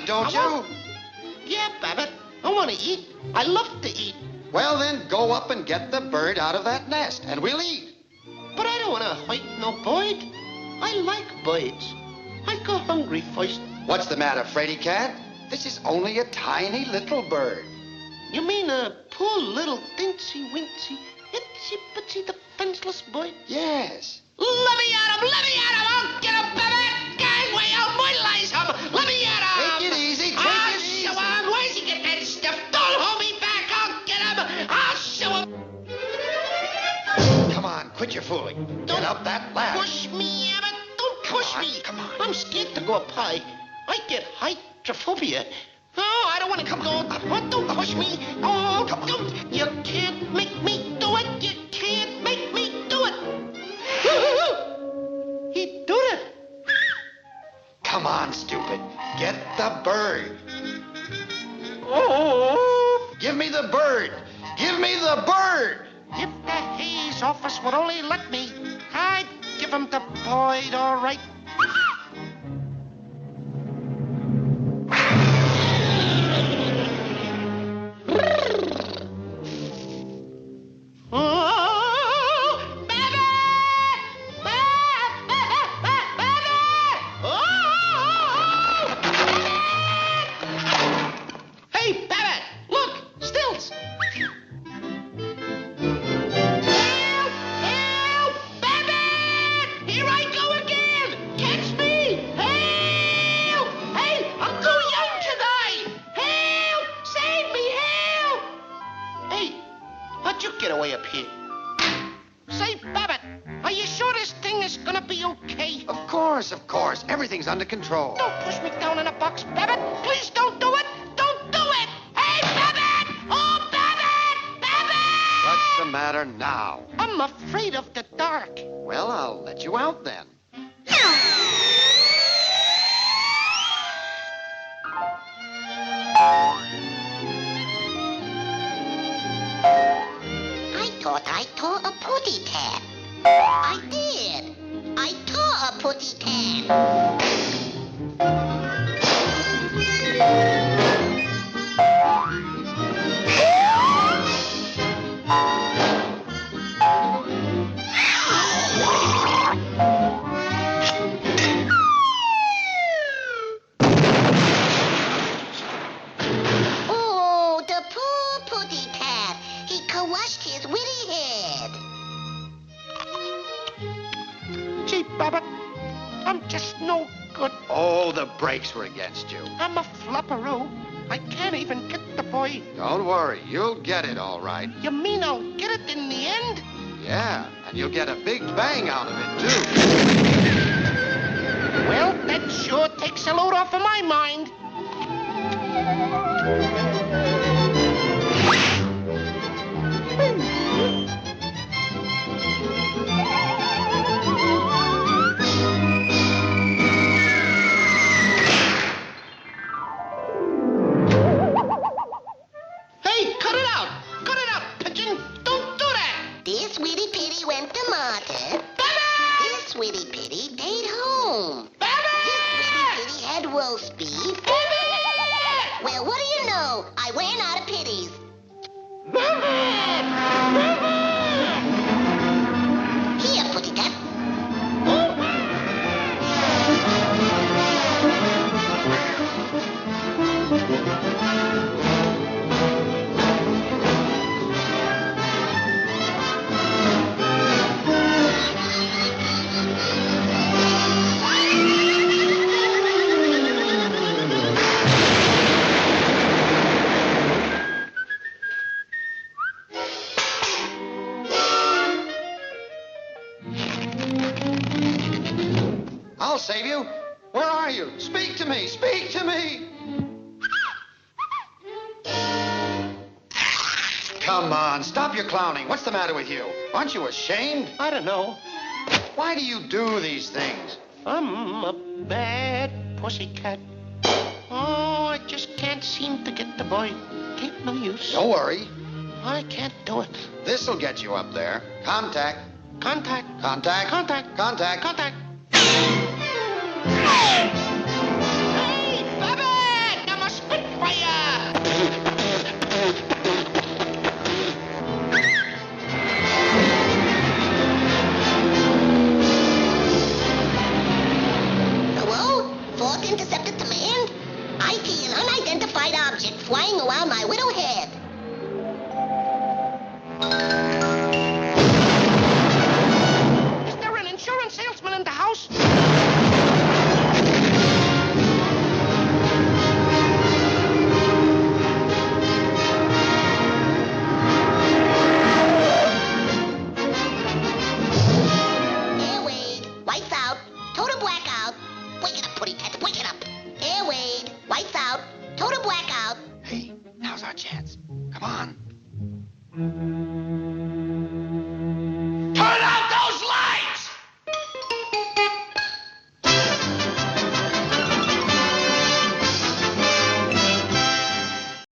eat, don't you? Yeah, Babbit. I want to eat. I love to eat. Well, then, go up and get the bird out of that nest, and we'll eat. But I don't want to hurt no bird. I like birds. I go hungry first. What's the matter, Fraidy Cat? This is only a tiny little bird. You mean a poor little dincy-wincy, itsy-bitsy defenseless bird? Yes. Let me at him! Let me at him! I'll get him, Babbit! Gangway, I'll mortalize him! Let me at him! Take it easy, take it easy. Show him! Where's he get that stuff? Don't hold me back! I'll get him! I'll show him! Come on, quit your fooling. Get up that ladder. Push me, Abbott! Don't push me! Come on. I'm scared to go up high. I get hydrophobia. No, I don't want to go. Oh, don't push me. Oh, don't. You can't make me do it. You can't make me do it. He did it. Come on, stupid. Get the bird. Oh. Give me the bird. Give me the bird. If the Hayes office would only let me, I'd give him the bird, all right. Of course. Everything's under control. Don't push me down in a box, Babbit. Please don't do it. Don't do it. Hey, Babbit! Oh, Babbit! Babbit! What's the matter now? I'm afraid of the dark. Well, I'll let you out then. I thought I tore a putty tab. I did. I tore a putty tab. Oh, the poor putty tab. He crushed his witty head. Gee, Babbit, I'm just no good. Oh, the brakes were against you. I'm a flopperoo. I can't even get the boy. Don't worry. You'll get it all right. You mean I'll get it in the end? Yeah, and you'll get a big bang out of it, too. Well, that sure takes a load off of my mind. Hey, cut it out! Cut it out, pigeon! Don't do that! This witty pitty went to market. Babbit! This witty pitty stayed home. Babbit! This witty pitty had roast beef. Babbit! Well, what do you know? I ran out of pitties. Babbit! Babbit! Here, putty cat. I'll save you. Where are you? Speak to me. Speak to me. Come on, stop your clowning. What's the matter with you? Aren't you ashamed? I don't know. Why do you do these things? I'm a bad pussycat. Oh, I just can't seem to get the boy. Ain't no use. Don't worry. I can't do it. This'll get you up there. Contact. Contact. Contact. Contact. Contact. Contact. Hey, Babbit! flying around my little head. Is there an insurance salesman in the house? Airwade, lights out, total blackout. Wake it up, Puddy Tat, wake it up. Airwade, lights out, total blackout. Hey, now's our chance. Come on.